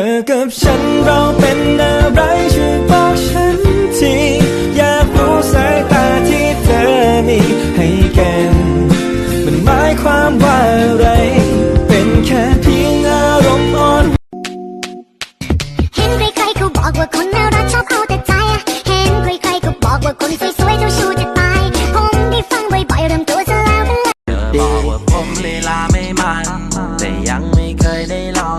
อกับฉันเราเป็นอะไรช่วยบอกฉันทีอยากรู้สายตาที่เธอมีให้กันมันหมายความว่าอะไรเป็นแค่เพียงอารมณ์อ่อนเห็นใครๆเขาบอกว่าคนน่ารักชอบเอาแต่ใจเห็นใครๆเขาบอกว่าคนสวยๆเจ้าชู้จะตายผมได้ฟังบ่อยๆเริ่มตัวจะแล้วกันเธอบอกว่าผมลีลาไม่มันแต่ยังไม่เคยได้ลอ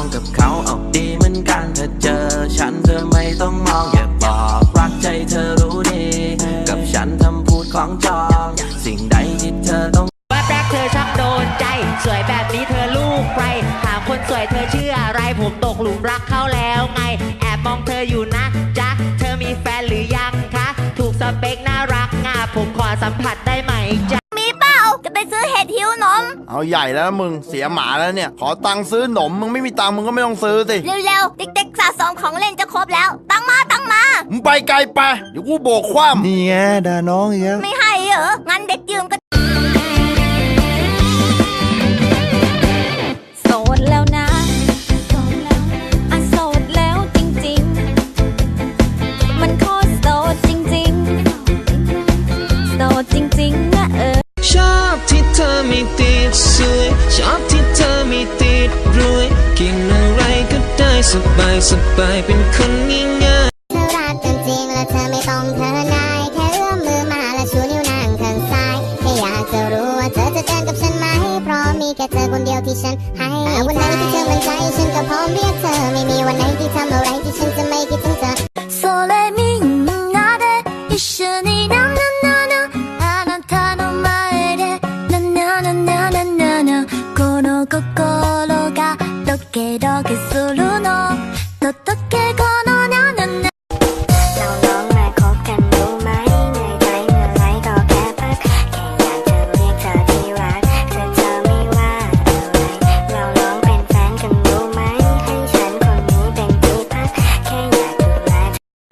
งกับเขาเอาดีเหมือนกันถ้าเจอฉันเธอไม่ต้องมองอย่าบอกรักใจเธอรู้ดีกับฉันทำพูดของจองสิ่งใดที่เธอต้องว่าแรกเธอช่างโดนใจสวยแบบนี้เธอลูกใครถามคนสวยเธอชื่ออะไรผมตกหลุมรักเขาแล้วไงแอบมองเธออยู่นะจ๊ะเธอมีแฟนหรือยังคะถูกสเปคน่ารักผมขอสัมผัสได้ไหมจ๊ะมีเปล่าจะไปซื้อเห็ดหิวนมเอาใหญ่แล้วมึงเสียหมาแล้วเนี่ยขอตังค์ซื้อหนมมึงไม่มีตังค์มึงก็ไม่ต้องซื้อสิเร็วๆเด็กๆสะสมของเล่นจะครบแล้วตังมามึงไปไกลไปเดี๋ยวกูโบกคว่ำนี่ไงด่าน้องอีกแล้วไม่ให้เหรองั้นเด็กยืมก็โสดแล้วนะโสดแล้วจริงๆมันโคตรโสดจริงๆโสดจริงๆนะชอบที่เธอไม่ติดสวยชอบที่เธอไม่ติดรวยกินอะไรก็ได้สบายเป็นคนง่ายเธอรักกันจริงและเธอไม่ต้องเธอนายแค่เอื้อมมือมาและชูนิ้วนางข้างซ้ายแค่อยากจะรู้ว่าเธอจะเดินกับฉันไหมเพราะมีแค่เธอคนเดียวที่ฉันให้วันไหนที่เธอมั่นใจฉันก็พร้อมเรียกเธอไม่มีวันไหนที่ทำอะไรที่ฉันจะไม่คิดถึงเธอโซเลมินาเด一緒にななななあなたの前でなななななななこの心がドキドキするのととけこのなななเราลองมาคบกันดูไหมเหนื่อยใจเมื่อไรก็แค่พักแค่อยากจะเรียกเธอที่รักแต่เธอไม่ว่าอะไรเราลองเป็นแฟนกันดูไหมให้ฉันคนนี้เป็นที่พักแค่อยากดูแล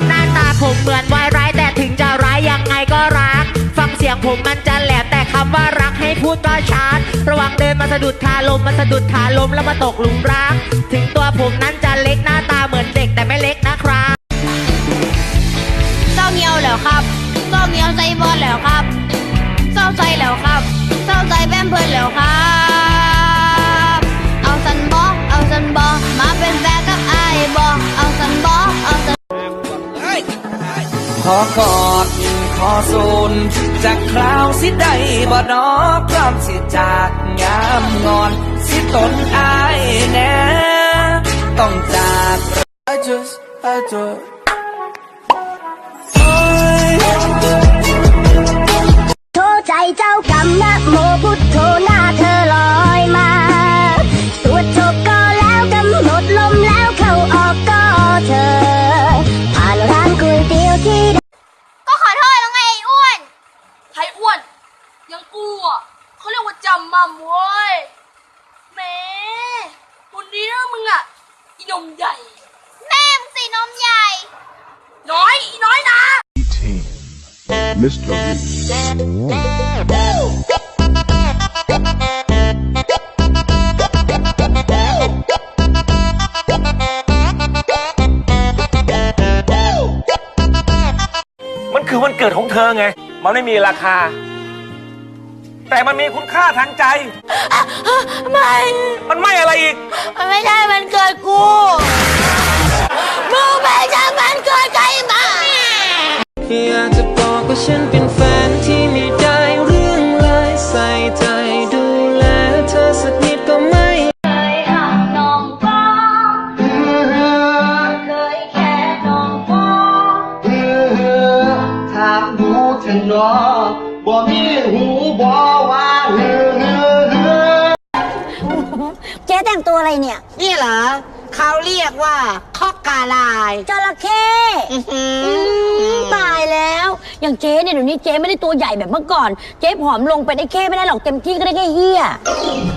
หน้าตาผมเหมือนวายร้ายแต่ถึงจะร้ายยังไงก็รักฟังเสียงผมมันจะแหลมแต่คำว่ารักให้พูดก็ชัดระวังเดินมาสะดุดขาลมแล้วมาตกหลุมรักถึงตัวผมนั้นจะเล็กหน้าตาเหมือนเด็กแต่ไม่เล็กนะครับเศร้าเงียวแล้วครับเศร้าเงียวใจบอลแล้วครับเศร้าใจแล้วครับเศร้าใจแป้มเพื่อนแล้วครับเอาสันบอมาเป็นแฟนกับไอ้บอเอาสันบอขอกอดขอสูนจากคราวสิได้บ่นอพร้อมสิจากงามงอนสิตนอายแน่ต้องจาก I just โทษใจเจ้ากรรมนะโมพุทโธหน้าเธอลอยมาตรวจจบก็แล้วกำหนดลมแล้วเข้าออกก็เธอผ่านร้านก๋วยเตี๋ยวที่ก็ขอโทษแล้วไงไอ้อ้วนใครอ้วนยังกูอ่ะเขาเรียกว่าจำมั่มเว้ยแม่คนนี้นะมึงอ่ะอีนมใหญ่แม่มึงสีนมใหญ่น้อยนะ Mr. มันคือวันเกิดของเธอไงมันไม่มีราคาแต่มันมีคุณค่าทางใจมันไม่อะไรอีกมันไม่ใช่มันเกิดกูมึงไม่ใช่มันเกิดใครมาอยากจะบอกว่าฉันเป็นแฟนที่ไม่ได้เรื่องเลยใส่ใจดูแลเธอสักนิดก็ไม่เคยหักน้องป้อเคยแค่น้องป้อถามดูเถอะน้อบ่มีหูบ่ว่าเจ๊แต่งตัวอะไรเนี่ยนี่เหรอเขาเรียกว่าคอกกาลายจระเข้ตายแล้วอย่างเจ๊เนี่ยเดี๋ยวนี้เจ๊ไม่ได้ตัวใหญ่แบบเมื่อก่อนเจ๊ผอมลงเป็นไอ้เข้ไม่ได้หรอกเต็มที่ก็ได้แค่เหี้ย